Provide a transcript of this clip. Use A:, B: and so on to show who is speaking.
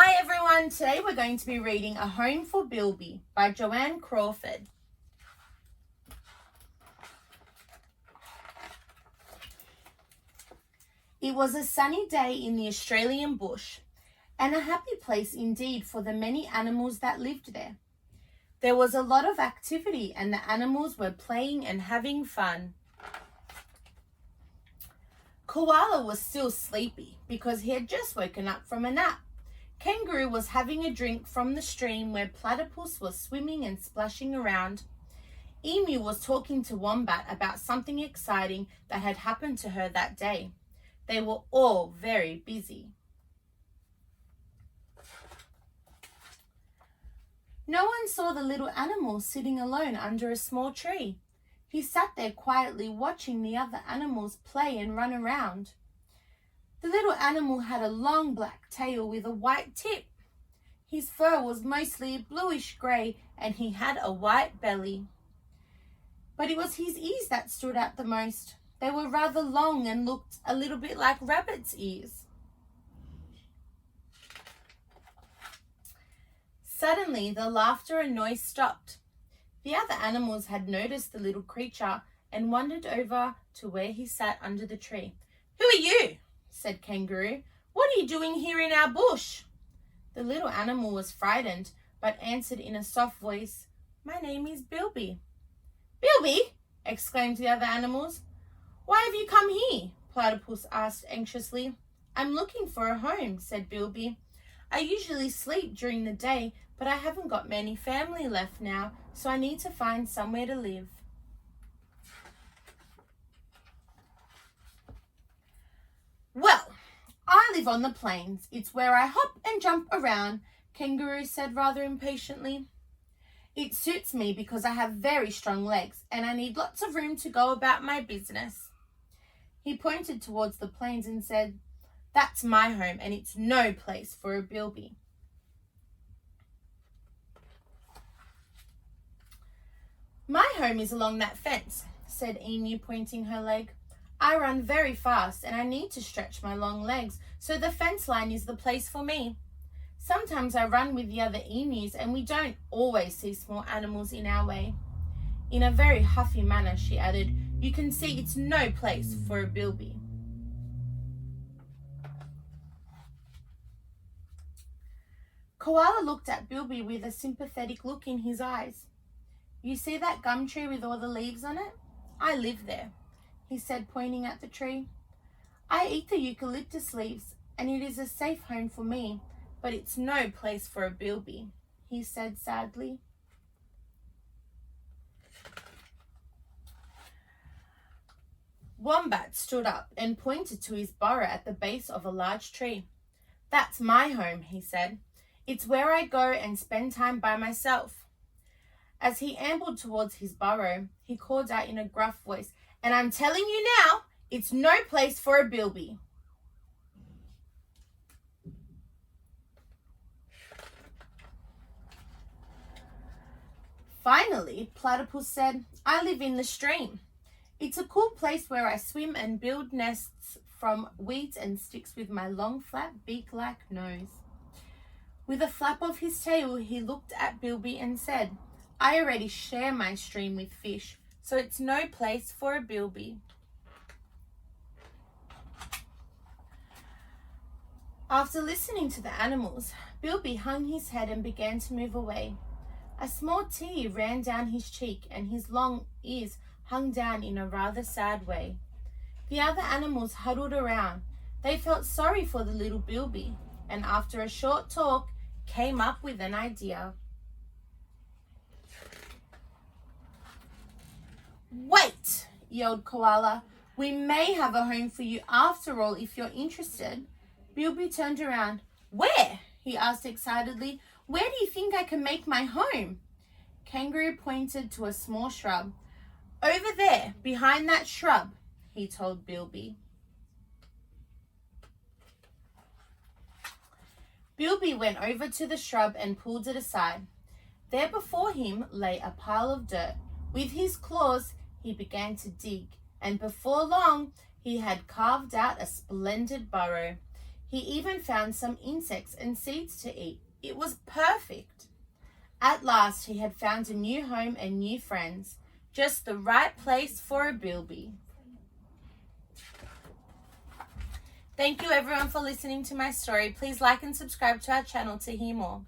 A: Hi everyone, today we're going to be reading A Home for Bilby by Joanne Crawford. It was a sunny day in the Australian bush, and a happy place indeed for the many animals that lived there. There was a lot of activity and the animals were playing and having fun. Koala was still sleepy because he had just woken up from a nap. Kangaroo was having a drink from the stream where Platypus was swimming and splashing around. Emu was talking to Wombat about something exciting that had happened to her that day. They were all very busy. No one saw the little animal sitting alone under a small tree. He sat there quietly watching the other animals play and run around. The little animal had a long black tail with a white tip. His fur was mostly bluish grey and he had a white belly. But it was his ears that stood out the most. They were rather long and looked a little bit like rabbit's ears. Suddenly, the laughter and noise stopped. The other animals had noticed the little creature and wandered over to where he sat under the tree. "Who are you?" said Kangaroo. "What are you doing here in our bush?" The little animal was frightened, but answered in a soft voice, "My name is Bilby." "Bilby!" exclaimed the other animals. "Why have you come here?" Platypus asked anxiously. "I'm looking for a home," said Bilby. "I usually sleep during the day, but I haven't got many family left now, so I need to find somewhere to live." "Well, I live on the plains. It's where I hop and jump around," Kangaroo said rather impatiently. "It suits me because I have very strong legs and I need lots of room to go about my business." He pointed towards the plains and said, "That's my home and it's no place for a Bilby." "My home is along that fence," said Emu, pointing her leg. "I run very fast and I need to stretch my long legs, so the fence line is the place for me. Sometimes I run with the other emus and we don't always see small animals in our way." In a very huffy manner, she added, "You can see it's no place for a Bilby." Koala looked at Bilby with a sympathetic look in his eyes. "You see that gum tree with all the leaves on it? I live there," he said, pointing at the tree. "I eat the eucalyptus leaves and it is a safe home for me, but it's no place for a Bilby," he said sadly. Wombat stood up and pointed to his burrow at the base of a large tree. "That's my home," he said. "It's where I go and spend time by myself." As he ambled towards his burrow, he called out in a gruff voice, "And I'm telling you now, it's no place for a Bilby." Finally, Platypus said, "I live in the stream. It's a cool place where I swim and build nests from weeds and sticks with my long, flat, beak-like nose." With a flap of his tail, he looked at Bilby and said, "I already share my stream with fish, so it's no place for a Bilby." After listening to the animals, Bilby hung his head and began to move away. A small tear ran down his cheek and his long ears hung down in a rather sad way. The other animals huddled around. They felt sorry for the little Bilby, and after a short talk, came up with an idea. "Wait!" yelled Koala. "We may have a home for you after all if you're interested." Bilby turned around. "Where?" he asked excitedly. "Where do you think I can make my home?" Kangaroo pointed to a small shrub. "Over there, behind that shrub," he told Bilby. Bilby went over to the shrub and pulled it aside. There before him lay a pile of dirt. With his claws, he began to dig, and before long, he had carved out a splendid burrow. He even found some insects and seeds to eat. It was perfect. At last, he had found a new home and new friends. Just the right place for a Bilby. Thank you everyone for listening to my story. Please like and subscribe to our channel to hear more.